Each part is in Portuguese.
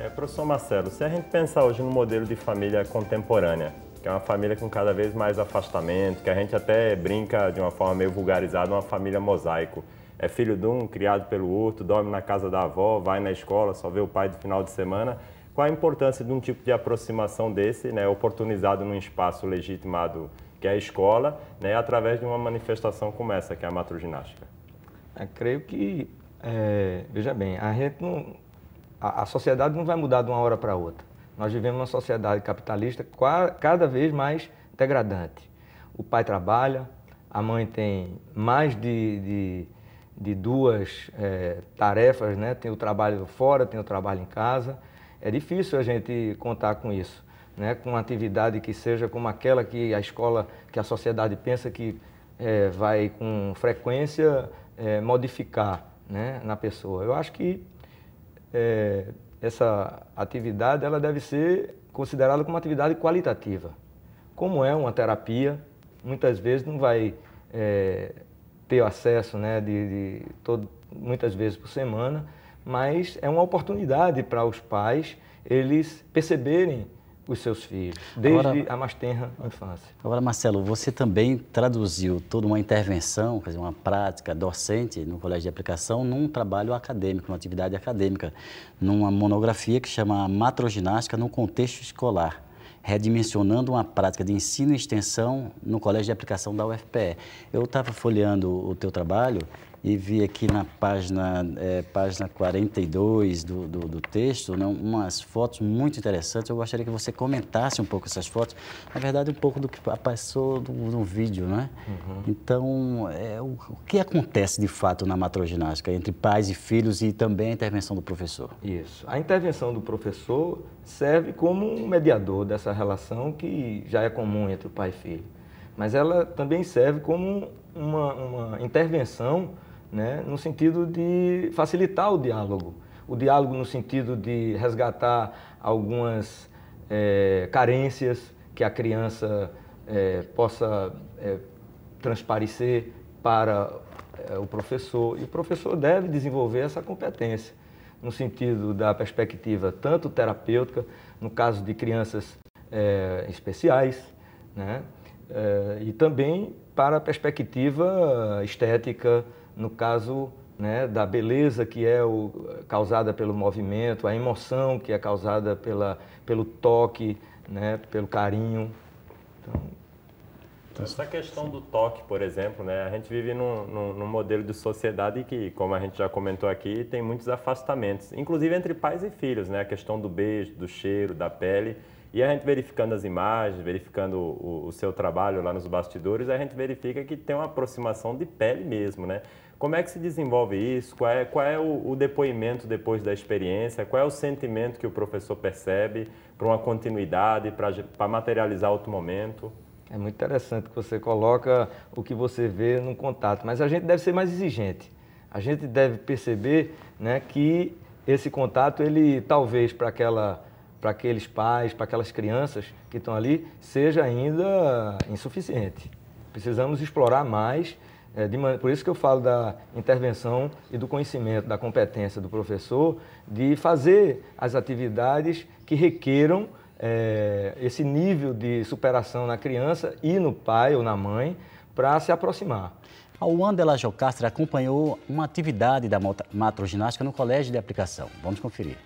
Professor Marcelo, se a gente pensar hoje no modelo de família contemporânea, que é uma família com cada vez mais afastamento, que a gente até brinca de uma forma meio vulgarizada, uma família mosaico. É filho de um, criado pelo outro, dorme na casa da avó, vai na escola, só vê o pai de final de semana. Qual a importância de um tipo de aproximação desse, né, oportunizado num espaço legitimado que é a escola, né, através de uma manifestação como essa, que é a macroginástica? Creio que, veja bem, a sociedade não vai mudar de uma hora para outra. Nós vivemos numa sociedade capitalista cada vez mais degradante. O pai trabalha, a mãe tem mais de duas tarefas, né? Tem o trabalho fora, tem o trabalho em casa. É difícil a gente contar com isso, né? Com uma atividade que seja como aquela que a escola, que a sociedade pensa que vai com frequência modificar, né, na pessoa. Eu acho que essa atividade ela deve ser considerada como uma atividade qualitativa. Como é uma terapia, muitas vezes não vai ter acesso, né, muitas vezes por semana, mas é uma oportunidade para os pais eles perceberem os seus filhos, desde a mais tenra infância. Agora, Marcelo, você também traduziu toda uma intervenção, quer dizer, uma prática docente no Colégio de Aplicação num trabalho acadêmico, numa atividade acadêmica, numa monografia que chama Macroginástica no Contexto Escolar, redimensionando uma prática de ensino e extensão no Colégio de Aplicação da UFPE. Eu estava folheando o teu trabalho e vi aqui na página 42 do texto, né, umas fotos muito interessantes. Eu gostaria que você comentasse um pouco essas fotos, na verdade um pouco do que passou no vídeo, né? Uhum. Então, o que acontece de fato na macroginástica entre pais e filhos e também a intervenção do professor? Isso. A intervenção do professor serve como um mediador dessa relação que já é comum entre o pai e filho, mas ela também serve como uma intervenção, né, no sentido de facilitar o diálogo no sentido de resgatar algumas carências que a criança possa transparecer para o professor, e o professor deve desenvolver essa competência no sentido da perspectiva tanto terapêutica, no caso de crianças especiais, né, e também para a perspectiva estética, no caso, né, da beleza que é causada pelo movimento, a emoção que é causada pelo toque, né, pelo carinho. Então, essa questão do toque, por exemplo, né, a gente vive num modelo de sociedade que, como a gente já comentou aqui, tem muitos afastamentos, inclusive entre pais e filhos, né, a questão do beijo, do cheiro, da pele. E a gente verificando as imagens, verificando o seu trabalho lá nos bastidores, a gente verifica que tem uma aproximação de pele mesmo, né? Como é que se desenvolve isso? Qual é o depoimento depois da experiência? Qual é o sentimento que o professor percebe para uma continuidade, para materializar outro momento? É muito interessante que você coloca o que você vê no contato, mas a gente deve ser mais exigente. A gente deve perceber, né, que esse contato, ele talvez para aqueles pais, para aquelas crianças que estão ali, seja ainda insuficiente. Precisamos explorar mais, por isso que eu falo da intervenção e do conhecimento, da competência do professor, de fazer as atividades que requeram esse nível de superação na criança e no pai ou na mãe, para se aproximar. A Wanda Jocastre acompanhou uma atividade da macroginástica no Colégio de Aplicação. Vamos conferir.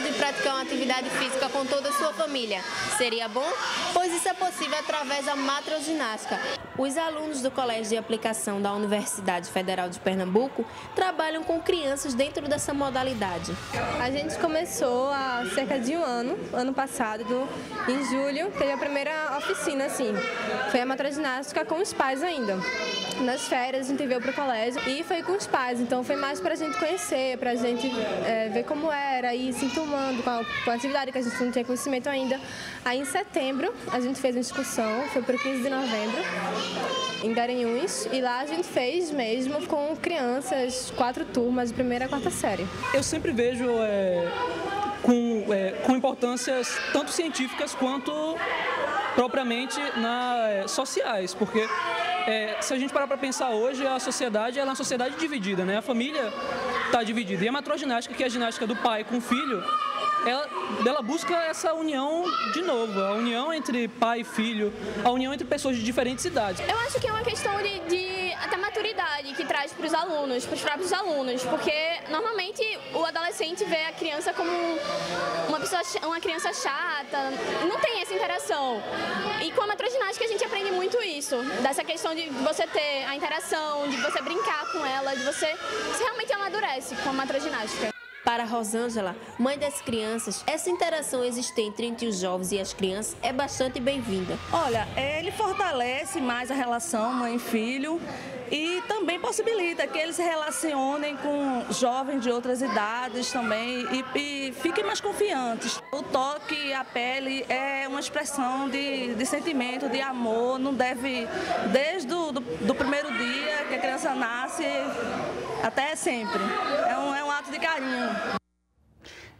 De praticar uma atividade física com toda a sua família. Seria bom? Pois isso é possível através da macroginástica. Os alunos do Colégio de Aplicação da Universidade Federal de Pernambuco trabalham com crianças dentro dessa modalidade. A gente começou há cerca de um ano passado, em julho, teve a primeira oficina, assim. Foi a macroginástica com os pais ainda. Nas férias a gente veio para o colégio e foi com os pais, então foi mais para a gente conhecer, para a gente ver como era e se enturmando com a atividade que a gente não tinha conhecimento ainda. Aí em setembro a gente fez uma excursão, foi para o 15 de novembro, em Garanhuns, e lá a gente fez mesmo com crianças, 4 turmas de primeira a 4ª série. Eu sempre vejo com importâncias tanto científicas quanto propriamente sociais, porque se a gente parar para pensar hoje, a sociedade ela é uma sociedade dividida, né? A família está dividida. E a matroginástica, que é a ginástica do pai com o filho, ela busca essa união de novo, a união entre pai e filho, a união entre pessoas de diferentes idades. Eu acho que é uma questão de até maturidade que traz para os alunos, para os próprios alunos, porque normalmente o adolescente vê a criança como uma criança chata, não tem essa interação. E com a matroginástica a gente aprende muito isso, dessa questão de você ter a interação, de você brincar com ela, de você realmente amadurece com a matroginástica. Para Rosângela, mãe das crianças, essa interação existente entre os jovens e as crianças é bastante bem-vinda. Olha, ele fortalece mais a relação mãe-filho e também possibilita que eles se relacionem com jovens de outras idades também e fiquem mais confiantes. O toque, a pele é uma expressão de sentimento, de amor, não deve, desde do primeiro dia que a criança nasce até sempre. É um ato de carinho.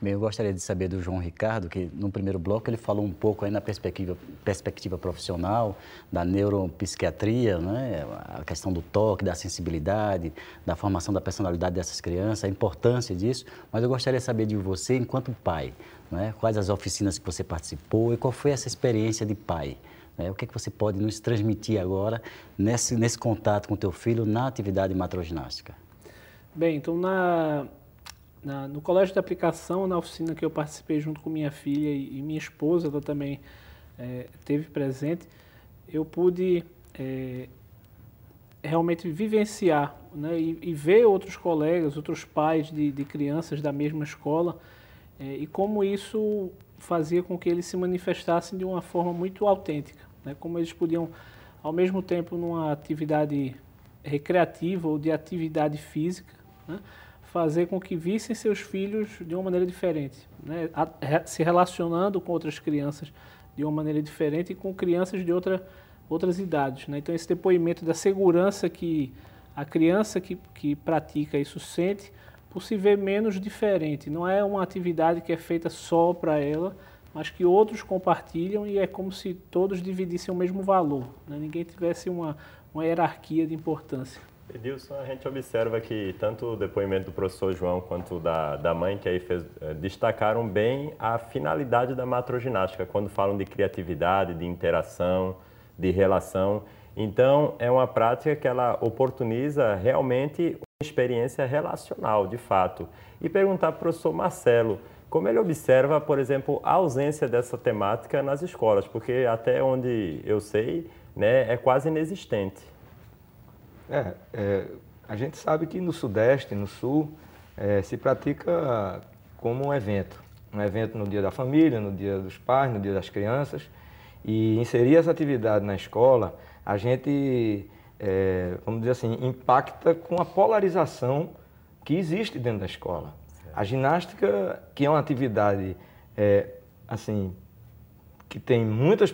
Bem, eu gostaria de saber do João Ricardo, que no primeiro bloco ele falou um pouco aí na perspectiva profissional, da neuropsiquiatria, né? A questão do toque, da sensibilidade, da formação da personalidade dessas crianças, a importância disso, mas eu gostaria de saber de você, enquanto pai, né? Quais as oficinas que você participou e qual foi essa experiência de pai? Né? O que você pode nos transmitir agora nesse contato com o teu filho na atividade matroginástica? Bem, então no colégio de aplicação, na oficina que eu participei junto com minha filha e minha esposa, ela também teve presente, eu pude realmente vivenciar, né, e ver outros colegas, outros pais de crianças da mesma escola, e como isso fazia com que eles se manifestassem de uma forma muito autêntica, né, como eles podiam, ao mesmo tempo, numa atividade recreativa ou de atividade física, né, fazer com que vissem seus filhos de uma maneira diferente, né, se relacionando com outras crianças de uma maneira diferente e com crianças de outras idades, né? Então, esse depoimento da segurança que a criança que pratica isso sente por se ver menos diferente. Não é uma atividade que é feita só para ela, mas que outros compartilham e é como se todos dividissem o mesmo valor, né? Ninguém tivesse uma hierarquia de importância. Edilson, a gente observa que tanto o depoimento do professor João quanto da mãe, que aí destacaram bem a finalidade da matroginástica, quando falam de criatividade, de interação, de relação. Então, é uma prática que ela oportuniza realmente uma experiência relacional, de fato. E perguntar para o professor Marcelo, como ele observa, por exemplo, a ausência dessa temática nas escolas, porque até onde eu sei, né, é quase inexistente. A gente sabe que no Sudeste, no Sul, se pratica como um evento no dia da família, no dia dos pais, no dia das crianças, e inserir essa atividade na escola, a gente, vamos dizer assim, impacta com a polarização que existe dentro da escola. A ginástica, que é uma atividade, assim, que tem muitas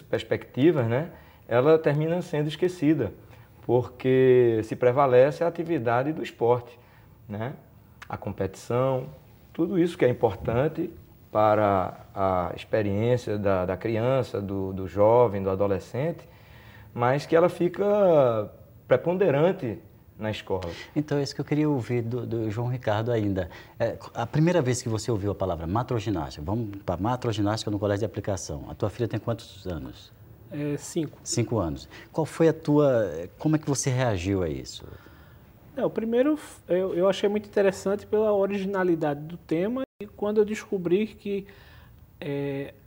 perspectivas, né? Ela termina sendo esquecida, porque se prevalece a atividade do esporte, né? A competição, tudo isso que é importante para a experiência da criança, do jovem, do adolescente, mas que ela fica preponderante na escola. Então, é isso que eu queria ouvir do João Ricardo ainda. A primeira vez que você ouviu a palavra matroginástica, vamos para matroginástica no colégio de aplicação. A tua filha tem quantos anos? 5. 5 anos. Qual foi como é que você reagiu a isso? O primeiro, eu achei muito interessante pela originalidade do tema e quando eu descobri que,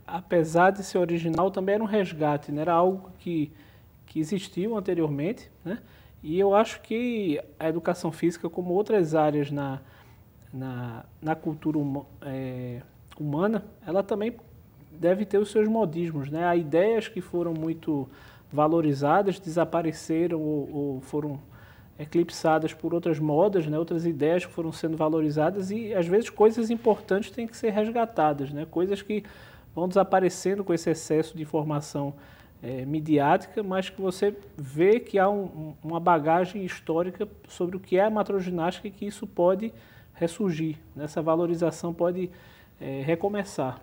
apesar de ser original, também era um resgate, né? Era algo que existiu anteriormente, né? E eu acho que a educação física, como outras áreas na cultura humana, ela também deve ter os seus modismos, né? Há ideias que foram muito valorizadas, desapareceram ou foram eclipsadas por outras modas, né? Outras ideias que foram sendo valorizadas e, às vezes, coisas importantes têm que ser resgatadas, né? Coisas que vão desaparecendo com esse excesso de informação midiática, mas que você vê que há uma bagagem histórica sobre o que é a matroginástica e que isso pode ressurgir, né? Essa valorização pode recomeçar.